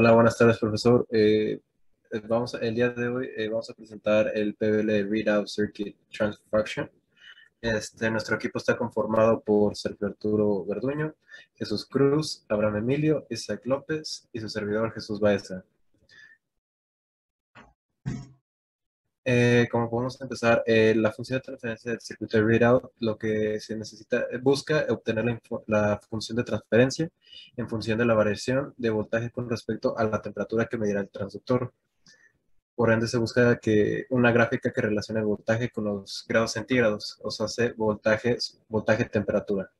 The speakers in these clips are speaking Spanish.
Hola, buenas tardes, profesor. El día de hoy vamos a presentar el PBL Readout Circuit Transfer Function. Nuestro equipo está conformado por Sergio Arturo Verduño, Jesús Cruz, Abraham Emilio, Isaac López y su servidor Jesús Baeza. Como podemos empezar, la función de transferencia del circuito de readout, lo que se necesita, busca obtener la función de transferencia en función de la variación de voltaje con respecto a la temperatura que medirá el transductor. Por ende, se busca una gráfica que relacione el voltaje con los grados centígrados, o sea, voltaje-temperatura.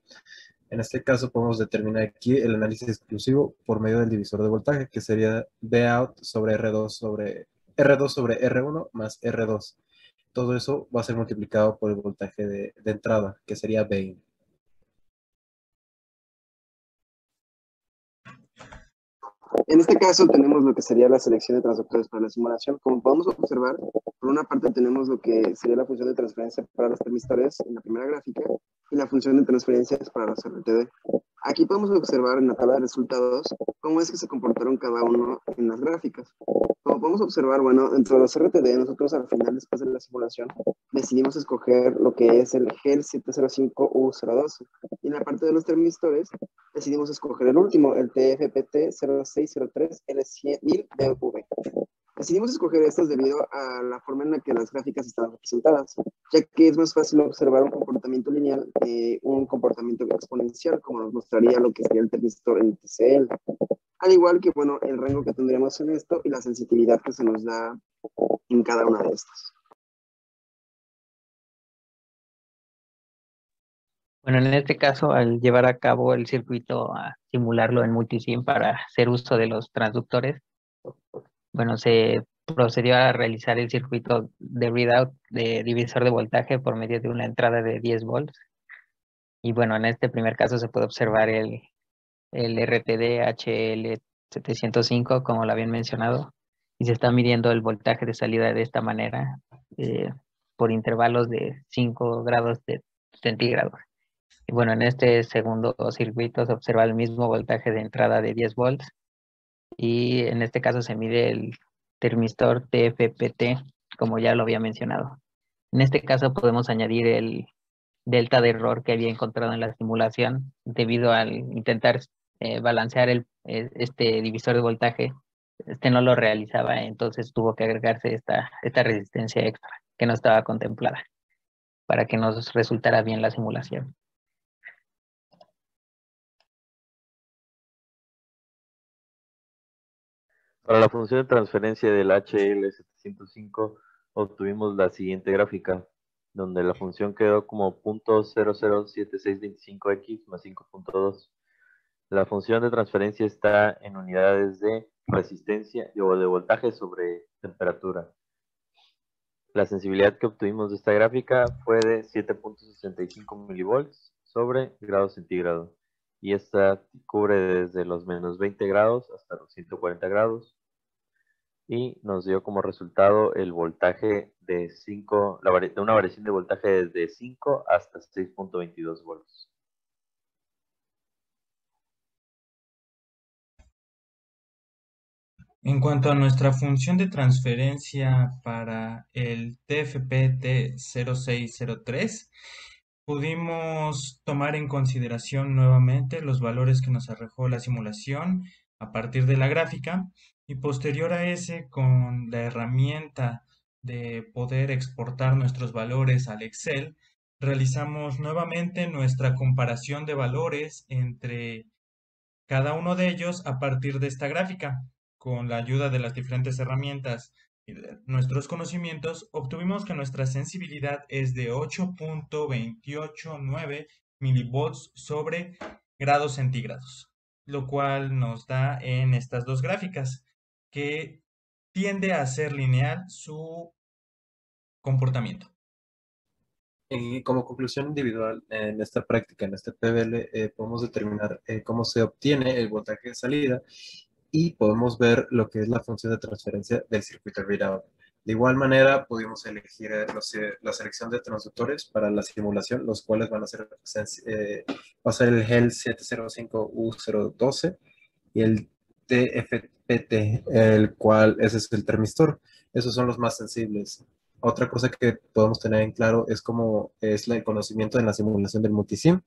En este caso, podemos determinar aquí el análisis exclusivo por medio del divisor de voltaje, que sería Vout sobre R2 sobre R1 más R2. Todo eso va a ser multiplicado por el voltaje de entrada, que sería Vin. En este caso tenemos lo que sería la selección de transductores para la simulación. Como podemos observar, por una parte tenemos lo que sería la función de transferencia para los termistores en la primera gráfica y la función de transferencias para los RTD. Aquí podemos observar en la tabla de resultados cómo es que se comportaron cada uno en las gráficas. Como podemos observar, bueno, dentro de los RTD, nosotros al final, después de la simulación, decidimos escoger lo que es el GEL 705U012. Y en la parte de los termistores, decidimos escoger el último, el TFPT 0603L1000DV. Decidimos escoger estos debido a la forma en la que las gráficas están representadas, ya que es más fácil observar un comportamiento lineal que un comportamiento exponencial, como nos mostraría lo que sería el termistor en TCL. Al igual que, bueno, el rango que tendremos en esto y la sensitividad que se nos da en cada una de estas. Bueno, en este caso, al llevar a cabo el circuito, a simularlo en multisim para hacer uso de los transductores, bueno, se procedió a realizar el circuito de readout de divisor de voltaje por medio de una entrada de 10 volts. Y bueno, en este primer caso se puede observar el RTD HL705, como lo habían mencionado, y se está midiendo el voltaje de salida de esta manera, por intervalos de 5 grados centígrados. Y bueno, en este segundo circuito se observa el mismo voltaje de entrada de 10 volts y en este caso se mide el termistor TFPT, como ya lo había mencionado. En este caso podemos añadir el delta de error que había encontrado en la simulación debido al intentar balancear este divisor de voltaje. Este no lo realizaba, entonces tuvo que agregarse esta resistencia extra que no estaba contemplada para que nos resultara bien la simulación. Para la función de transferencia del HL705 obtuvimos la siguiente gráfica, donde la función quedó como .007625x más 5.2. La función de transferencia está en unidades de resistencia o de voltaje sobre temperatura. La sensibilidad que obtuvimos de esta gráfica fue de 7.65 milivolts sobre grado centígrado. Y esta cubre desde los menos 20 grados hasta los 140 grados. Y nos dio como resultado el voltaje de una variación de voltaje desde 5 hasta 6.22 volts. En cuanto a nuestra función de transferencia para el TFPT 0603, pudimos tomar en consideración nuevamente los valores que nos arrojó la simulación a partir de la gráfica y posterior a ese, con la herramienta de poder exportar nuestros valores al Excel, realizamos nuevamente nuestra comparación de valores entre cada uno de ellos a partir de esta gráfica. Con la ayuda de las diferentes herramientas y de nuestros conocimientos, obtuvimos que nuestra sensibilidad es de 8.289 milivolts sobre grados centígrados, lo cual nos da en estas dos gráficas, que tiende a ser lineal su comportamiento. Y como conclusión individual en esta práctica, en este PBL, podemos determinar cómo se obtiene el voltaje de salida y podemos ver lo que es la función de transferencia del circuito readout. De igual manera, pudimos elegir la selección de transductores para la simulación, los cuales van a ser, va a ser el GEL 705U012 y el TFPT, el cual ese es el termistor. Esos son los más sensibles. Otra cosa que podemos tener en claro es cómo es el conocimiento en la simulación del multisim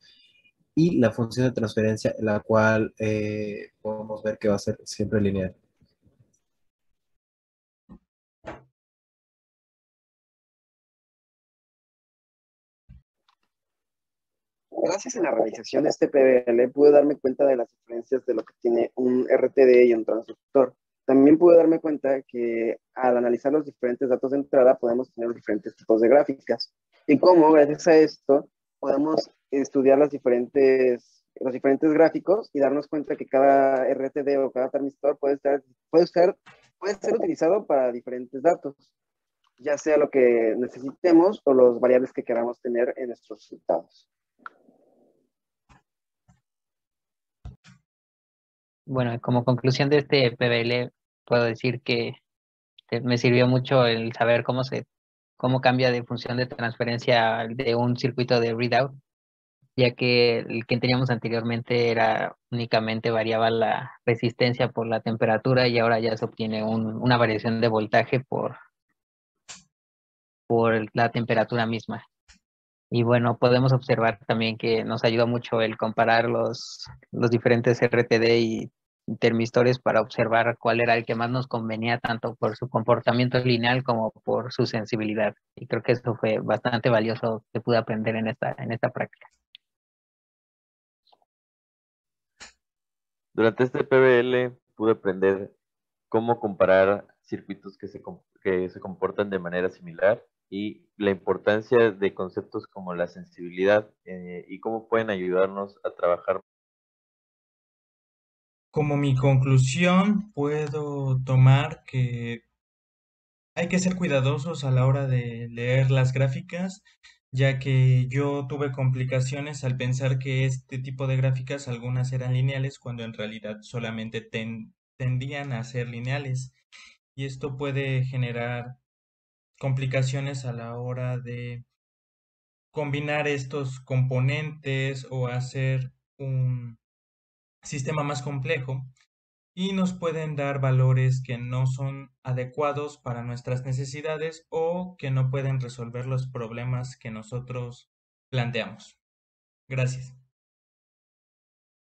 y la función de transferencia, la cual podemos ver que va a ser siempre lineal. Gracias a la realización de este PBL pude darme cuenta de las diferencias de lo que tiene un RTD y un transductor. También pude darme cuenta que al analizar los diferentes datos de entrada podemos tener los diferentes tipos de gráficas y cómo gracias a esto podemos estudiar los diferentes gráficos y darnos cuenta que cada RTD o cada transistor puede ser utilizado para diferentes datos, ya sea lo que necesitemos o los variables que queramos tener en nuestros resultados. Bueno, como conclusión de este PBL, puedo decir que me sirvió mucho el saber cómo cambia de función de transferencia de un circuito de readout, ya que el que teníamos anteriormente era únicamente variaba la resistencia por la temperatura y ahora ya se obtiene una variación de voltaje por la temperatura misma. Y bueno, podemos observar también que nos ayuda mucho el comparar los diferentes RTD y termistores para observar cuál era el que más nos convenía, tanto por su comportamiento lineal como por su sensibilidad. Y creo que eso fue bastante valioso que pude aprender en esta práctica. Durante este PBL pude aprender cómo comparar circuitos que se comportan de manera similar y la importancia de conceptos como la sensibilidad y cómo pueden ayudarnos a trabajar. Como mi conclusión, puedo tomar que hay que ser cuidadosos a la hora de leer las gráficas, ya que yo tuve complicaciones al pensar que este tipo de gráficas algunas eran lineales cuando en realidad solamente tendían a ser lineales. Y esto puede generar complicaciones a la hora de combinar estos componentes o hacer un sistema más complejo y nos pueden dar valores que no son adecuados para nuestras necesidades o que no pueden resolver los problemas que nosotros planteamos. Gracias.